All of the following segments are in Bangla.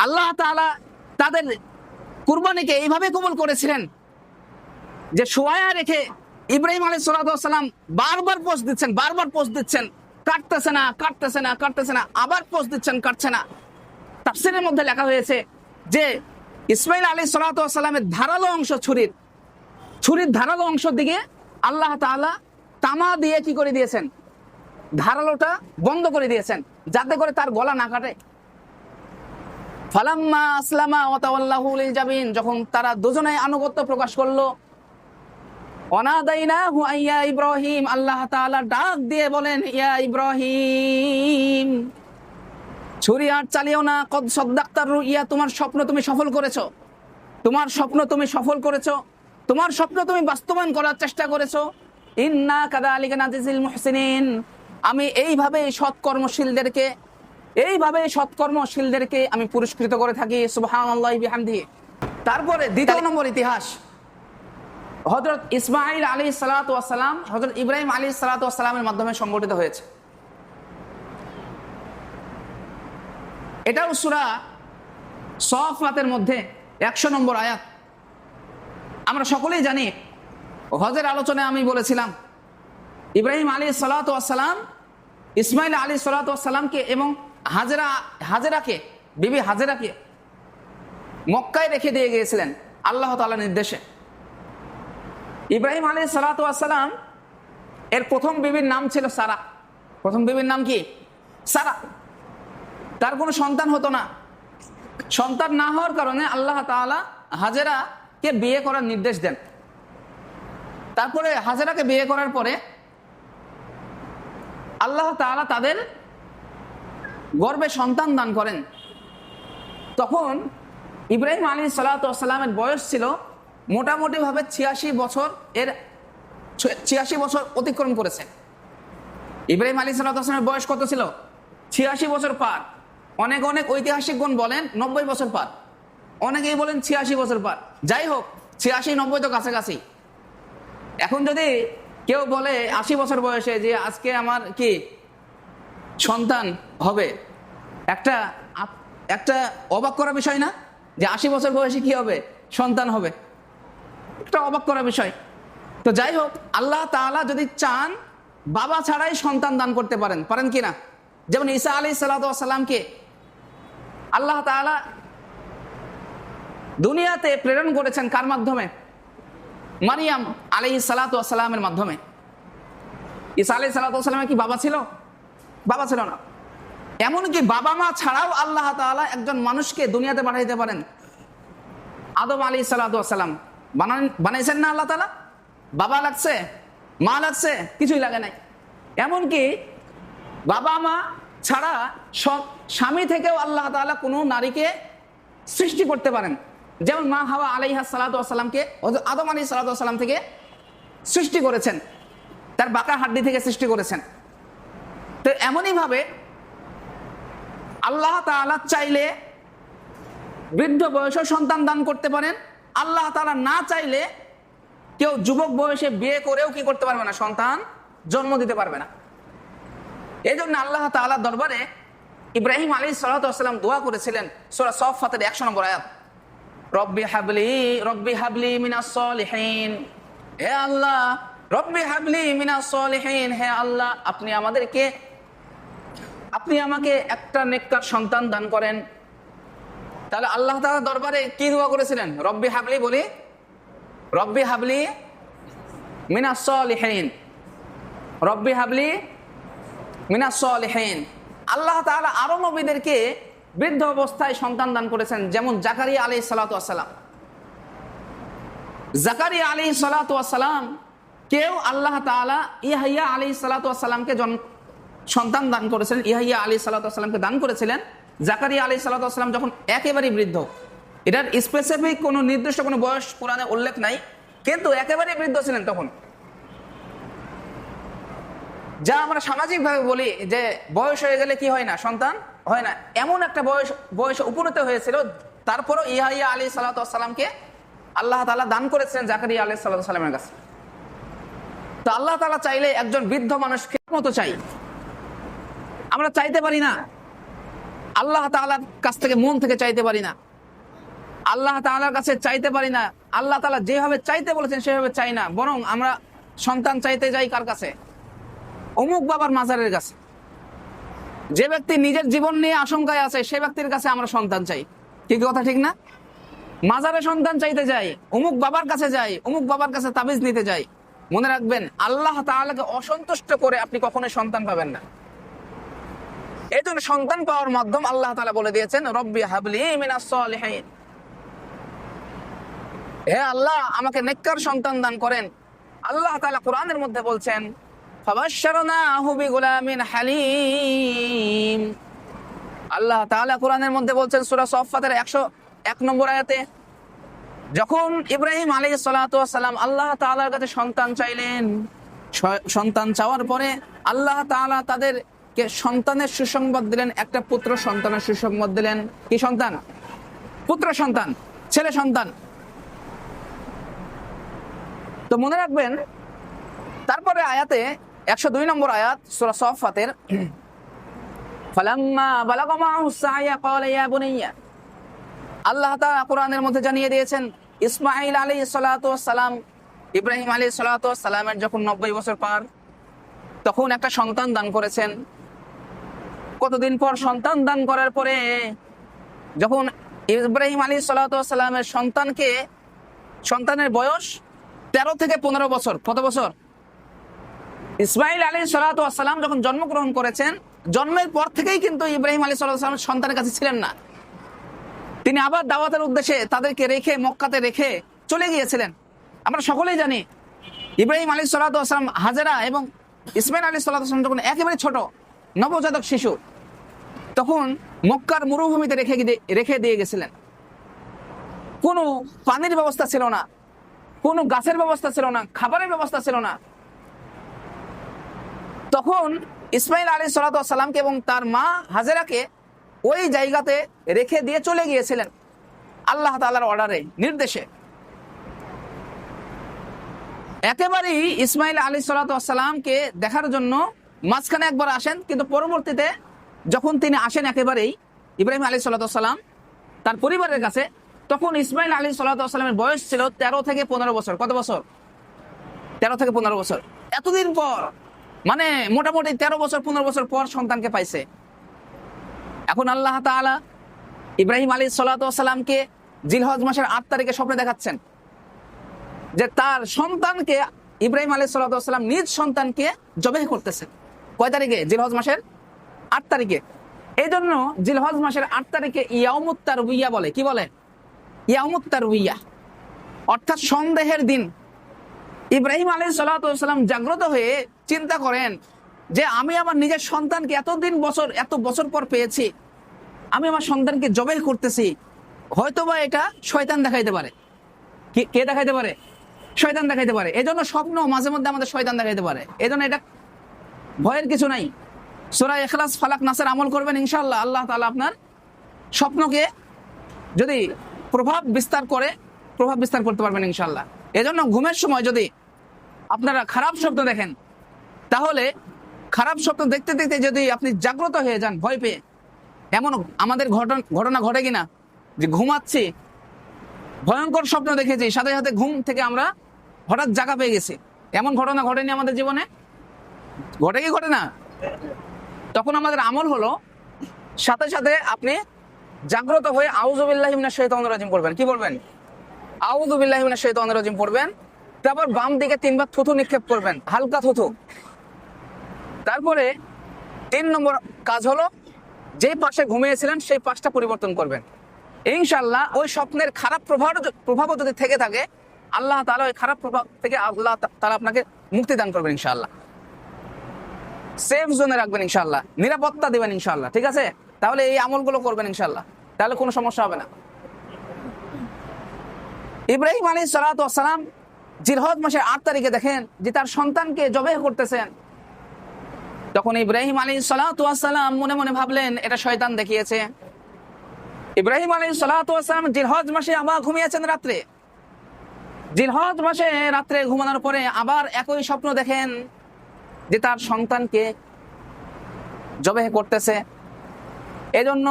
আল্লাহ তাআলা তাদের কুরবানিকে এইভাবে কবুল করেছিলেন যে শোয়া রেখে ইব্রাহিম আলাইহিস সালাম বারবার পোস্ট দিচ্ছেন, কাটতেছে না, আবার পোস্ট দিচ্ছেন, কাটছে না। তাফসীরের মধ্যে লেখা হয়েছে যে ইসমাইল আলাইহিস সালামের ধারালো অংশ, ছুরির ধারালো অংশ দিকে আল্লাহ তাআলা তামা দিয়ে কি করে দিয়েছেন, ধারালোটা বন্ধ করে দিয়েছেন, যাতে করে তার গলা না কাটে। ফালাম্মা আসলামা ওয়া তাওয়াল্লাহু লিল জাবিন, যখন তারা দুজনেই আনুগত্য প্রকাশ করলো, ওয়ানাদাইনাহু ইয়া ইব্রাহিম, আল্লাহ তাআলা ডাক দিয়ে বলেন, ইয়া ইব্রাহিম, ছুরি আর চালিও না, কদ সাদ্দাক্তার রুইয়া, তোমার স্বপ্ন তুমি সফল করেছো, তোমার স্বপ্ন তুমি বাস্তবায়ন করার চেষ্টা করেছো। ইন্না কাযালিকা নাজিজিল মুহসিনিন, আমি এইভাবে সৎকর্মশীলদেরকে আমি পুরস্কৃত করে থাকি। সুবহানাল্লাহি বিহামদিহি। তারপরে দ্বিতীয় নম্বর ইতিহাস, হযরত ইসমাঈল আলাইহিস সালাতু ওয়াস সালাম হযরত ইব্রাহিম আলাইহিস সালাতু ওয়াস সালামের মাধ্যমে সংগঠিত হয়েছে। এটাও সূরা সাফাতের মধ্যে 100 নম্বর আয়াত। আমরা সকলেই জানি, হজের আলোচনায় আমি বলেছিলাম, ইব্রাহিম আলাইহিস সালাতু ওয়াস সালাম ইসমাঈল আলাইহিস সালাতু ওয়াস সালামকে এবং বিবি হাজেরাকে মক্কায় রেখে দিয়ে গিয়েছিলেন আল্লাহ তাআলার নির্দেশে। ইব্রাহিম আলাইহিস সালাতু ওয়াস সালাম এর প্রথম বিবির নাম ছিল সারা। প্রথম বিবির নাম কি? সারা। তার কোনো সন্তান হতো না। সন্তান না হওয়ার কারণে আল্লাহ তাআলা হাজেরাকে বিয়ে করার নির্দেশ দেন। তারপরে হাজেরাকে বিয়ে করার পরে আল্লাহ তাআলা তাদের গর্ভে সন্তান দান করেন। তখন ইব্রাহিম আলাইহিস সালাতু ওয়াস সালামের বয়স ছিল মোটামুটি ভাবে 86 বছর অতিক্রম করেছে। ইব্রাহিম আলাইহিস সালাতু ওয়াস সালামের বয়স কত ছিল? 86 বছর পার। অনেক ঐতিহাসিকগণ বলেন 90 বছর পার, অনেকেই বলেন 86 বছর পার। যাই হোক, 86-90 তো কাছাকাছি। এখন যদি কেউ বলে 80 বছর বয়সে যে আজকে আমার কি সন্তান হবে, একটা অবাক করা বিষয় না? যে 80 বছর বয়সে কি হবে, সন্তান হবে, একটা অবাক করা বিষয়। তো যাই হোক, আল্লাহ তাআলা যদি চান বাবা ছাড়াই সন্তান দান করতে পারেন কি না? যেমন ঈসা আলাইহিস সালাতু ওয়াস সালামকে আল্লাহ তাআলা দুনিয়াতে প্রেরণ করেছেন কার মাধ্যমে? মারিয়াম আলাইহিস সালাতু ওয়াস সালামের মাধ্যমে। ঈসা আলাইহিস সালাতু ওয়াস সালামের কি বাবা ছিল? বাবা ছিল না। এমনকি বাবা মা ছাড়াও আল্লাহ তাআলা একজন মানুষকে দুনিয়াতে পাঠাইতে পারেন। আদম আলাইহিস সালাতু ওয়াস সালাম বানাইছেন না আল্লাহ তাআলা? বাবা লাগছে, মা লাগছে, কিছুই লাগে নাই। এমনকি বাবা মা ছাড়া স্বামী থেকেও আল্লাহ তাআলা কোনো নারীকে সৃষ্টি করতে পারেন। যেমন মা হাওয়া আলাইহাস সালাতু ওয়াস সালামকে আদম আলাইহিস সালাতু ওয়াস সালাম থেকে সৃষ্টি করেছেন, তার বাঁকা হাড্ডি থেকে সৃষ্টি করেছেন। তো এমনই ভাবে আল্লাহ তাআলা চাইলে বৃদ্ধ বয়সে সন্তান দান করতে পারেন। আল্লাহ তাআলা না চাইলে কেউ যুবক বয়সে বিয়ে করেও কি করতে পারবে না, সন্তান জন্ম দিতে পারবে না। এই জন্য আল্লাহ তাআলার দরবারে ইব্রাহিম আলাইহিস সালাতু ওয়াস সালাম দোয়া করেছিলেন, সূরা সাফফাতের 100 নম্বর আয়াত, রব্বি হাবলি মিনাস সলিহিন। হে আল্লাহ, রব্বি হাবলি মিনাস সলিহিন, হে আল্লাহ, আপনি আমাকে একটা নেককার সন্তান দান করেন। তাহলে আল্লাহ তাআলার দরবারে কি দোয়া করেছিলেন? রব্বি হাবলি মিনাস সলিহিন, রব্বি হাবলি মিনাস সলিহিন। আল্লাহ তাআলা আরো নবীদেরকে বৃদ্ধ অবস্থায় সন্তান দান করেছেন, যেমন জাকারিয়া আলাইহিস সালাতু ওয়াস সালাম। জাকারিয়া আলাইহিস সালাতু ওয়াস সালাম কেউ আল্লাহ তাআলা ইয়াহইয়া আলাইহিস সালাতু ওয়াস সালামকে সন্তান দান করেছিলেন, ইয়াহইয়া আলাইহিস সালাতু ওয়াস সালামকে দান করেছিলেন। জাকারিয়া আলাইহিস সালাতু ওয়াস সালাম যখন একেবারেই বৃদ্ধ, এটার স্পেসিফিক কোনো নির্দিষ্ট কোনো বয়স কোরআনে উল্লেখ নাই, কিন্তু একেবারেই বৃদ্ধ ছিলেন তখন। যা আমরা সামাজিকভাবে বলি যে বয়স হয়ে গেলে কি হয় না, সন্তান হয় না, এমন একটা বয়সে উপনীত হয়েছিল। তারপরও ইয়াহইয়া আলাইহিস সালাতু ওয়াস সালামকে আল্লাহ তাআলা দান করেছিলেন জাকারিয়া আলাইহিস সালাতু ওয়াস সালামের কাছে। তো আল্লাহ তাআলা চাইলে একজন বৃদ্ধ মানুষকে মতো চাই, আমরা চাইতে পারি না। আল্লাহ তাআলার কাছ থেকে মন থেকে চাইতে পারি না, আল্লাহ তাআলার কাছে চাইতে পারি না। আল্লাহ তাআলা যেভাবে চাইতে বলেছেন সেভাবে চাই না, বরং আমরা সন্তান চাইতে যাই কার কাছে? অমুক বাবার মাজারের কাছে। যে ব্যক্তি নিজের জীবন নিয়ে আশঙ্কায় আছে সে ব্যক্তির কাছে আমরা সন্তান চাই। কি কথা ঠিক না? মাজারে সন্তান চাইতে যাই, অমুক বাবার কাছে যাই, অমুক বাবার কাছে তাবিজ নিতে যাই। মনে রাখবেন, আল্লাহ তাআলাকে অসন্তুষ্ট করে আপনি কখনোই সন্তান পাবেন না। এই জন্য সন্তান পাওয়ার মাধ্যম আল্লাহ তাআলা বলে দিয়েছেন, রব্বি হাবলি মিনাস সালিহিন, হে আল্লাহ আমাকে নেককার সন্তান দান করেন। আল্লাহ তাআলা কোরআনের মধ্যে বলছেন, ফাবাশশারনাহু বিগুলামিন হালিম। আল্লাহ তাআলা কোরআনের মধ্যে বলছেন সূরা সাফফাতের 101 নম্বর আয়াতে, যখন ইব্রাহিম আলাইহিস সালাতু ওয়াস সালাম আল্লাহ তাআলার কাছে সন্তান চাইলেন, সন্তান চাওয়ার পরে আল্লাহ তাআলা তাদেরকে সন্তানের সুসংবাদ দিলেন, একটা পুত্র সন্তানের সুসংবাদ দিলেন। কি সন্তান? পুত্র সন্তান, ছেলে সন্তান। তো মনে রাখবেন, তারপরে আয়াতে 102 নম্বর আয়াত সূরা সাফফাতের, ফালাম্মা বালাগা মা'হুস সা'য়া ক্বালা ইয়া বুনাইয়া। আল্লাহ তাআলা কোরআনের মধ্যে জানিয়ে দিয়েছেন, ইসমাঈল আলাইহিস সালাতু ওয়াস সালাম, ইব্রাহিম আলাইহিস সালাতু ওয়াস সালামের যখন 90 বছর পার, তখন একটা সন্তান দান করেছেন। কতদিন পর সন্তান দান করার পরে যখন ইব্রাহিম আলাইহিস সালাতু ওয়াস সালামের সন্তানের বয়স 13 থেকে 15 বছর। কত বছর? ইসমাঈল আলাইহিস সালাতু ওয়াস সালাম যখন জন্মগ্রহণ করেছেন, জন্মের পর থেকেই কিন্তু ইব্রাহিম আলাইহিস সালাতু ওয়াস সালাম সন্তানের কাছে ছিলেন না। তিনি আবার দাওয়াতের উদ্দেশ্যে তাদেরকে রেখে মক্কাতে রেখে চলে গিয়েছিলেন। আমরা সকলেই জানি, ইব্রাহিম আলাইহিস সালাতু ওয়াস সালাম, হাজেরা এবং ইসমাঈল আলাইহিস সালাতু ওয়াস সালাম যখন একেবারে ছোট নবজাতক শিশু, তখন মক্কার মরুভূমিতে রেখে দিয়ে গেছিলেন। কোনো পানির ব্যবস্থা ছিল না, কোনো গাছের ব্যবস্থা ছিল না, খাবারের ব্যবস্থা ছিল না। তখন ইসমাঈল আলাইহিস সালাতু ওয়াস সালামকে এবং তার মা হাজেরাকে ওই জায়গাতে রেখে দিয়ে চলে গিয়েছিলেন আল্লাহ তাআলার অর্ডারে, নির্দেশে। একেবারেই ইসমাঈল আলাইহিস সালাতু ওয়াস সালামকে দেখার জন্য মাঝখানে একবার আসেন, কিন্তু পরবর্তীতে যখন তিনি আসেন একেবারেই ইব্রাহিম আলাইহিস সালাতু ওয়াস সালাম তার পরিবারের কাছে, তখন ইসমাঈল আলাইহিস সালাতু ওয়াস সালামের বয়স ছিল 13 থেকে 15 বছর। কত বছর? 13 থেকে 15 বছর। এতদিন পর, মানে মোটামুটি 13 বছর 15 বছর পর সন্তানকে পাইছে। এখন আল্লাহ তাআলা ইব্রাহিম আলাইহিস সালাতু ওয়াস সালামকে জিলহজ মাসের 8 তারিখে স্বপ্নে দেখাচ্ছেন যে তার সন্তানকে, ইব্রাহিম আলাইহিস সালাতু ওয়াস সালাম নিজ সন্তানকে জবাই করতেছেন। কয় তারিখে? জিলহজ মাসের 8 তারিখে। এই জন্য জিলহজ মাসের 8 তারিখে ইয়াউমুত তারবিয়া বলে। কি বলে? ইয়াউমুত তারবিয়া, অর্থাৎ সন্দেহের দিন। ইব্রাহিম আলাইহিস সালাতু ওয়াস সালাম জাগ্রত হয়ে চিন্তা করেন যে আমি আমার নিজের সন্তানকে এত বছর পর পেয়েছি, আমি আমার সন্তানকে জবাই করতেছি, হয়তোবা এটা শয়তান দেখাইতে পারে। কে দেখাইতে পারে? শয়তান দেখাইতে পারে। এই জন্য স্বপ্ন মাঝে মধ্যে আমাদের শয়তান দেখাইতে পারে। এই জন্য এটা ভয়ের কিছু নাই। সূরা ইখলাস, ফালাক, নাসের আমল করবেন, ইনশাআল্লাহ আল্লাহ তাআলা আপনার স্বপ্নকে যদি প্রভাব বিস্তার করতে পারবেন ইনশাআল্লাহ। এই জন্য ঘুমের সময় যদি আপনারা খারাপ স্বপ্ন দেখেন, তাহলে খারাপ স্বপ্ন দেখতে দেখতে যদি আপনি জাগ্রত হয়ে যান ভয় পেয়ে, এমন আমাদের ঘটনা ঘটে কিনা যে ঘুমাচ্ছি, ভয়ঙ্কর স্বপ্ন দেখেছি, সাথে সাথে ঘুম থেকে আমরা হঠাৎ জাগা পেয়ে গেছি, এমন ঘটনা ঘটেনি আমাদের জীবনে? ঘটে কি ঘটে না? তখন আমাদের আমল হলো সাথে সাথে আপনি জাগ্রত হয়ে আউযু বিল্লাহি মিনাশ শাইতানির রাজিম পড়বেন। কি বলবেন? আউযু বিল্লাহি মিনাশ শাইতানির রাজিম পড়বেন। তারপর বাম দিকে 3 বার থুথু নিক্ষেপ করবেন, হালকা থুথু। তারপরে 3 নম্বর কাজ হলো, যেই পাশে ঘুমিয়েছিলেন সেই পাশটা পরিবর্তন করবেন। ইনশাআল্লাহ ওই স্বপ্নের খারাপ প্রভাবও যদি থেকে থাকে, আল্লাহ তাআলা ওই খারাপ প্রভাব থেকে আল্লাহ তাআলা আপনাকে মুক্তি দান করবেন ইনশাআল্লাহ। সেফ জোনে রাখবেন ইনশাআল্লাহ, নিরাপত্তা দিবেন ইনশাআল্লাহ। ঠিক আছে? তাহলে এই আমলগুলো করবেন ইনশাআল্লাহ, তাহলে কোনো সমস্যা হবে না। ইব্রাহিম আলাইহিস সালাতু ওয়াস সালাম জিলহজ মাসের 8 তারিখে দেখেন যে তার সন্তানকে জবাই করতেছেন। তখন ইব্রাহিম আলাইহিস সালাতু ওয়াস সালাম মনে মনে ভাবলেন এটা শয়তান দেখিয়েছে। ইব্রাহিম আলাইহিস সালাতু ওয়াস সালাম জিলহজ মাসে আবার ঘুমিয়েছেন রাত্রে। জিলহজ মাসে রাত্রে ঘুমানোর পরে আবার একই স্বপ্ন দেখেন যে তার সন্তানকে জবাই করতেছে। এজন্য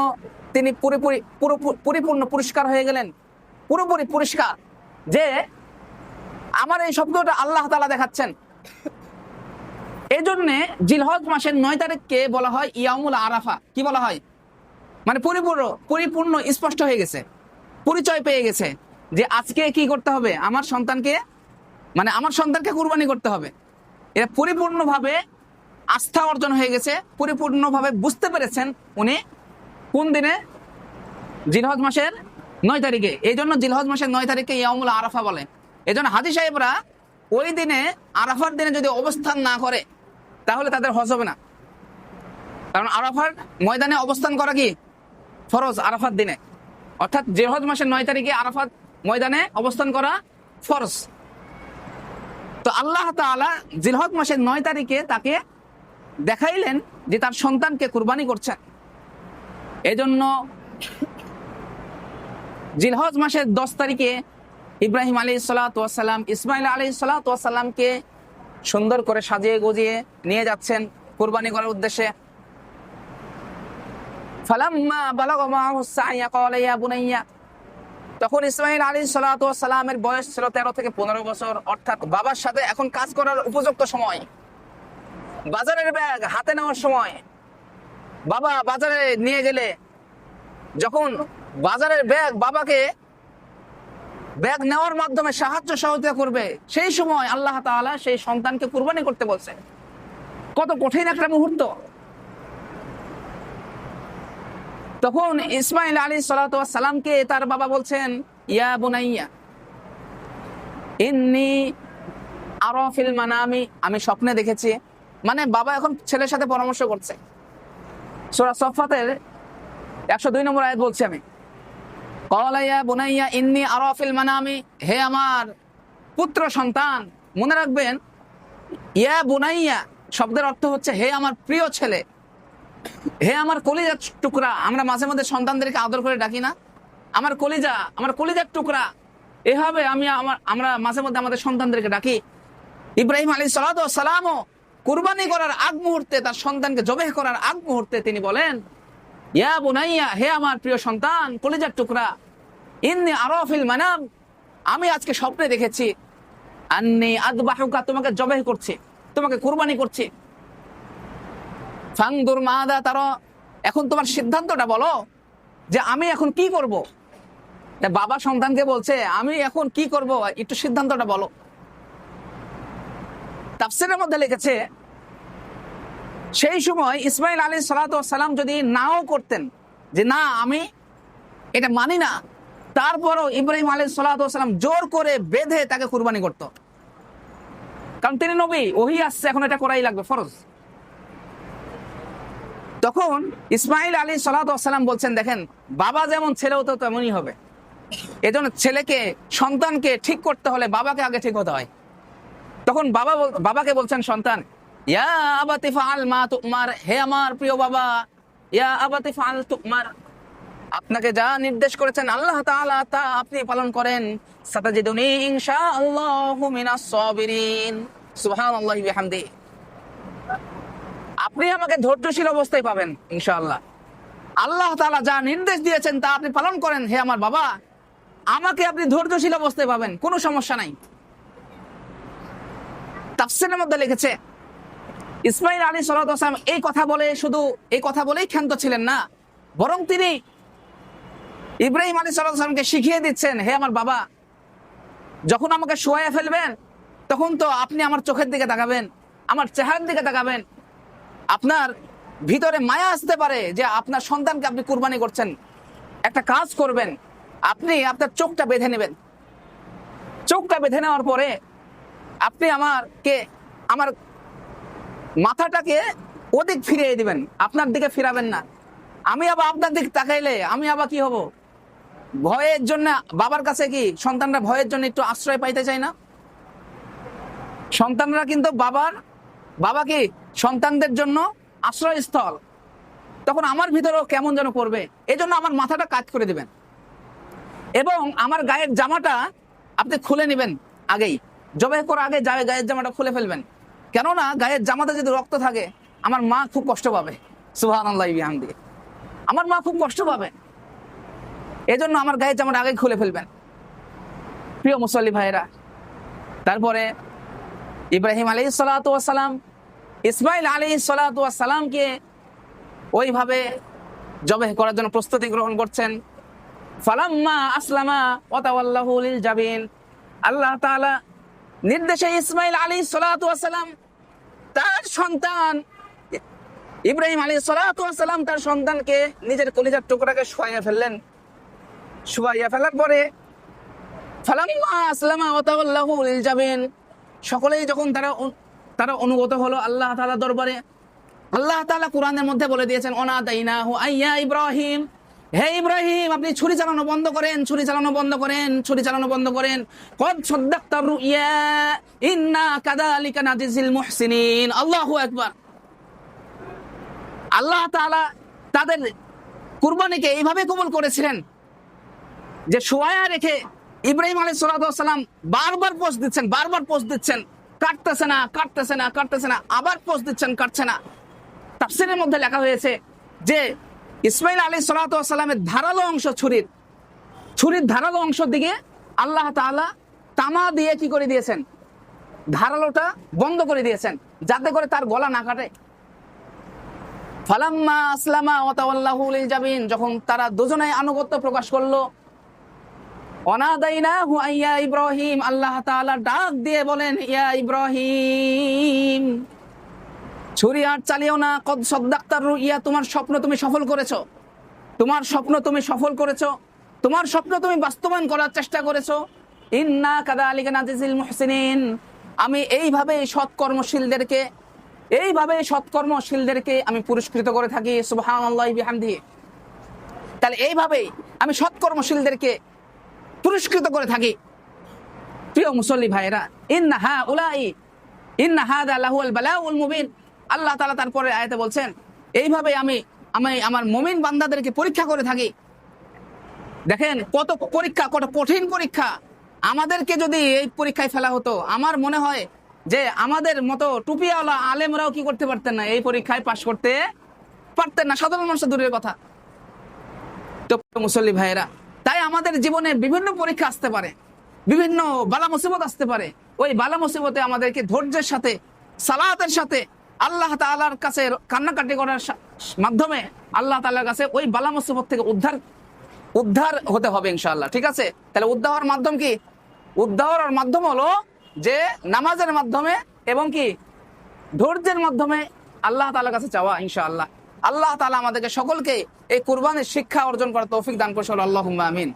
তিনি পরিপূর্ণ পরিষ্কার হয়ে গেলেন, পুরোপুরি পরিষ্কার, যে আমার এই শব্দটা আল্লাহ তাআলা দেখাচ্ছেন। এই জন্যে জিলহজ মাসের 9 তারিখকে বলা হয় ইয়াউমুল আরাফা। কি বলা হয়? মানে পরিপূর্ণ স্পষ্ট হয়ে গেছে, পরিচয় পেয়ে গেছে যে আজকে কি করতে হবে, আমার সন্তানকে কুরবানি করতে হবে। এটা পরিপূর্ণভাবে আস্থা অর্জন হয়ে গেছে, পরিপূর্ণভাবে বুঝতে পেরেছেন উনি কোন দিনে, জিলহজ মাসের 9 তারিখে। এই জন্য জিলহজ মাসের 9 তারিখে ইয়াউমুল আরাফা বলে। এই জন্য হাজী সাহেবরা ওই দিনে, আরাফার দিনে যদি অবস্থান না করে তাহলে তাদের হজ হবে না। কারণ আরাফার ময়দানে অবস্থান করা কি ফরজ আরাফার দিনে, অর্থাৎ জিলহজ মাসের 9 তারিখে আরাফাত ময়দানে অবস্থান করা ফরজ। তো আল্লাহ তাআলা জিলহজ মাসের 9 তারিখে তাকে দেখাইলেন যে তার সন্তানকে কুরবানি করছেন। এজন্য জিলহজ মাসের 10 তারিখে ইব্রাহিম আলাইহিস সালাতু ওয়াস সালাম ইসমাঈল আলাইহিস সালাতু ওয়াস সালামকে সুন্দর করে সাজিয়ে গুজিয়ে নিয়ে যাচ্ছেন কুরবানি করার উদ্দেশ্যে। ফালাম্মা বালাগা মাআহুস সা'য়া ক্বালা ইয়া বুনাইয়া, তখন ইসমাঈল আলাইহিস সালাতু ওয়াস সালামের বয়স ছিল 13 থেকে 15 বছর, অর্থাৎ বাবার সাথে এখন কাজ করার উপযুক্ত সময়, বাজারের ব্যাগ হাতে নেওয়ার সময়। বাবা বাজারে নিয়ে গেলে যখন বাজারের ব্যাগ বাবাকে ব্যাগ নেওয়ার মাধ্যমে সাহায্য সহযোগিতা করবে, সেই সময় আল্লাহ তাআলা সেই সন্তানকে কুরবানি করতে বলছেন। কত কঠিন একটা মুহূর্ত। তখন ইসমাঈল আলাইহিস সালাতু ওয়াস সালামকে তার বাবা বলছেন, ইয়া বুনাইয়া ইন্নী আরা ফিল মানামি, আমি স্বপ্নে দেখেছি। মানে বাবা এখন ছেলের সাথে পরামর্শ করছে। সূরা সফফাতের 102 নম্বর আয়াত বলছি আমি, ক্বালা ইয়া বুনাইয়া ইন্নী আরা ফিল মানামি, হে আমার পুত্র সন্তান। মনে রাখবেন, ইয়া বুনাইয়া শব্দের অর্থ হচ্ছে হে আমার প্রিয় ছেলে, হে আমার কলিজার টুকরা। আমরা মাঝে মধ্যে সন্তানদেরকে আদর করে ডাকি না, আমার কলিজা, আমার কলিজার টুকরা। এভাবে আমরা মাঝে মধ্যে আমাদের সন্তানদেরকে ডাকি। ইব্রাহিম আলাইহিস সালাতু ওয়াস সালামও কুরবানি করার আগ মুহূর্তে, তার সন্তানকে জবেহ করার আগ মুহূর্তে তিনি বলেন, ইয়া বুনাইয়া, হে আমার প্রিয় সন্তান, কলিজার টুকরা, ইন্নী আরা ফিল মানাম, আমি আজকে স্বপ্নে দেখেছি, আন্নী আযবাহুকা, তোমাকে জবেহ করছি, তোমাকে কুরবানি করছি। ফানদুর মাযা তারা, এখন তোমার সিদ্ধান্তটা বলো যে আমি এখন কি করব। বাবা সন্তানকে বলছে আমি এখন কি করব, একটু সিদ্ধান্তটা বলো। তাফসীরের মধ্যে লিখেছে, সেই সময় ইসমাঈল আলাইহিস সালাতু ওয়াস সালাম যদি নাও করতেন, যে না আমি এটা মানি না, তারপরও ইব্রাহিম আলাইহিস সালাতু ওয়াস সালাম জোর করে বেঁধে তাকে কুরবানি করত। কারণ তিনি নবী, ওহী আসছে, এখন এটা করাই লাগবে, ফরজ। তখন ইসমাঈল আলাইহিস সালাতু ওয়াস সালাম বলছেন, দেখেন বাবা যেমন, ছেলেও তো তেমনই হবে। এজন্য ছেলেকে, সন্তানকে ঠিক করতে হলে বাবাকে আগে ঠিক হতে হয়। তখন বাবাকে বলছেন সন্তান, ইয়া আবাতি ফাআল মা তুমার, হে আমার প্রিয় বাবা, ইয়া আবাতি ফাআল তুমার, আপনাকে যা নির্দেশ করেছেন আল্লাহ তাআলা তা আপনি পালন করেন। সাতাজিদুনি ইনশাআল্লাহু মিনাস সাবিরিন, সুবহানাল্লাহি ওয়া বিহামদিহি। আপনি আমাকে ধৈর্যশীল অবস্থায় পাবেন ইনশাআল্লাহ। আল্লাহ তাআলা যা নির্দেশ দিয়েছেন তা আপনি পালন করেন, হে আমার বাবা, আমাকে আপনি ধৈর্যশীল অবস্থায় পাবেন, কোনো সমস্যা নাই। তাফসীরের মধ্যে লিখেছে, ইসমাঈল আলাইহিস সালাতু ওয়াস সালাম এই কথা বলে, শুধু এই কথা বলেই ক্ষান্ত ছিলেন না, বরং তিনি ইব্রাহিম আলাইহিস সালাতু ওয়াস সালামকে শিখিয়ে দিচ্ছেন, হে আমার বাবা, যখন আমাকে শোয়ায় ফেলবেন তখন তো আপনি আমার চোখের দিকে তাকাবেন, আমার চেহারার দিকে তাকাবেন। আপনার ভিতরে মায়া আসতে পারে যে আপনার সন্তানকে আপনি কুরবানি করছেন। একটা কাজ করবেন, আপনি আপনার চোখটা বেঁধে নেবেন। চোখটা বেঁধে নেওয়ার পরে আপনি আমার মাথাটাকে ওদিক ফিরিয়ে দিবেন, আপনার দিকে ফিরাবেন না। আমি আবার আপনার দিকে তাকাইলে আমি আবার কি হব? ভয়ের জন্য, বাবার কাছে কি সন্তানরা ভয়ের জন্য একটু আশ্রয় পাইতে চায় না? সন্তানরা কিন্তু বাবা কি সন্তানদের জন্য আশ্রয়স্থল। তখন আমার ভিতরেও কেমন যেন করবে, এই জন্য আমার মাথাটা কাজ করে দিবেন এবং আমার গায়ের জামাটা আপনি খুলে নেবেন। আগেই জবাই করার আগে গায়ের জামাটা খুলে ফেলবেন, কেননা গায়ের জামাতে যদি রক্ত থাকে আমার মা খুব কষ্ট পাবে। সুবহানাল্লাহি ওয়া বিহামদিহি। আমার মা খুব কষ্ট পাবে, এজন্য আমার গায়ে জামাটা আগে খুলে ফেলবেন। প্রিয় মুসল্লি ভাইরা, তারপরে ইব্রাহিম আলাইহিস সালাতু ওয়াস সালাম ইসমাইল আলাইহিস সালাতু ওয়াস সালামকে ওইভাবে জবাহ করার জন্য প্রস্তুতি গ্রহণ করছেন। ফালাম্মা আসলামা ওয়া তাওয়াল্লাহু লিল জাবিন, আল্লাহ তাআলা নির্দেশে ইসমাইল আলাইহিস সালাতু ওয়াস সালাম তার সন্তান ইব্রাহিম আলাইহিস সালাতু ওয়াস সালাম তার সন্তানকে নিজের কলিজার টুকরাকে শোয়াইয়া ফেললেন। শোয়াইয়া ফেলার পরে ফালাম্মা আসলামা ওয়া তাওয়াল্লাহু লিল জাবিন, সকলেই যখন তারা অনুগত হলো আল্লাহ তাআলা দরবারে, আল্লাহ তাআলা কোরআনের মধ্যে বলে দিয়েছেন, অনাদাইনাহু আইয়া ইব্রাহিম, হে ইব্রাহিম আপনি ছুরি চালানো বন্ধ করেন, ছুরি চালানো বন্ধ করেন, ছুরি চালানো বন্ধ করেন। কদ সাদ্দাকতার রুইয়া ইন্না কাযালিকা নাজিজিল মুহসিনিন। আল্লাহু আকবার। আল্লাহ তাআলা তাদের কুরবানিকে এইভাবে কবুল করেছিলেন যে শোয়া রেখে ইব্রাহিম আলাইহিস সালাতু ওয়াস সালাম বারবার পোস্ট দিচ্ছেন, বারবার পোস্ট দিচ্ছেন, কাটতেছে না, কাটতেছে না, কাটতেছে না, আবার পোস্ট দিচ্ছেন, কাটছে না। তাফসীরের মধ্যে লেখা হয়েছে যে ইসমাইল আলাইহিস সালাতু ওয়াস সালামের ধারালো অংশ, ছুরির ধারালো অংশ দিকে আল্লাহ তাআলা তামা দিয়ে কি করে দিয়েছেন, ধারালোটা বন্ধ করে দিয়েছেন, যাতে করে তার গলা না কাটে। ফালাম্মা আসলামা ওয়া তাওয়াল্লাহু লিল জাবিন, যখন তারা দুজনেই আনুগত্য প্রকাশ করলো, অনাদাইনাহু আইয়া ইব্রাহিম, আল্লাহ তাআলা ডাক দিয়ে বলেন, ইয়া ইব্রাহিম ছুরি আর চালিও না, কদ সাদ্দাকতার রুইয়া, তোমার স্বপ্ন তুমি সফল করেছো, তোমার স্বপ্ন তুমি সফল করেছো, তোমার স্বপ্ন তুমি বাস্তবায়ন করার চেষ্টা করেছো। ইন্না কাযালিকা নাজিজিল মুহসিনিন, আমি এইভাবে সৎকর্মশীলদেরকে আমি পুরস্কৃত করে থাকি। সুবহানাল্লাহি বিহামদিহি। তাহলে এইভাবেই আমি সৎকর্মশীলদেরকে পুরস্কৃত করে থাকি। প্রিয় মুসল্লি ভাইরা, ইন্না হাযা লাহুল বালাউল মুবিন, আল্লাহ তাআলা তারপরে আয়াতে বলছেন, এইভাবে আমি আমার মুমিন বান্দাদেরকে পরীক্ষা করে থাকি। দেখেন কত পরীক্ষা, কত কঠিন পরীক্ষা। আমাদেরকে যদি এই পরীক্ষায় ফেলা হতো, আমার মনে হয় যে আমাদের মতো টুপিওয়ালা আলেমরাও কি করতে পারতেন না, এই পরীক্ষায় পাশ করতে পারতেন না, সাধারণ মানুষ দূরের কথা। তো মুসল্লি ভাইরা, তাই আমাদের জীবনে বিভিন্ন পরীক্ষা আসতে পারে, বিভিন্ন বালা মুসিবত আসতে পারে। ওই বালা মুসিবতে আমাদেরকে ধৈর্যের সাথে, সালাতের সাথে আল্লাহ তাআলার কাছে কান্নাকাটি করার মাধ্যমে আল্লাহ তাআলার কাছে ওই বালা মুসিবত থেকে উদ্ধার হতে হবে ইনশাআল্লাহ। ঠিক আছে? তাহলে উদ্ধার মাধ্যম কি? উদ্ধারের মাধ্যম হলো যে নামাজের মাধ্যমে এবং কি ধৈর্যের মাধ্যমে আল্লাহ তাআলার কাছে চাওয়া ইনশাআল্লাহ। আল্লাহ তাআলা আমাদেরকে সকলকে এই কুরবানির শিক্ষা অর্জন করার তৌফিক দান করুন। আল্লাহুম্মা আমিন।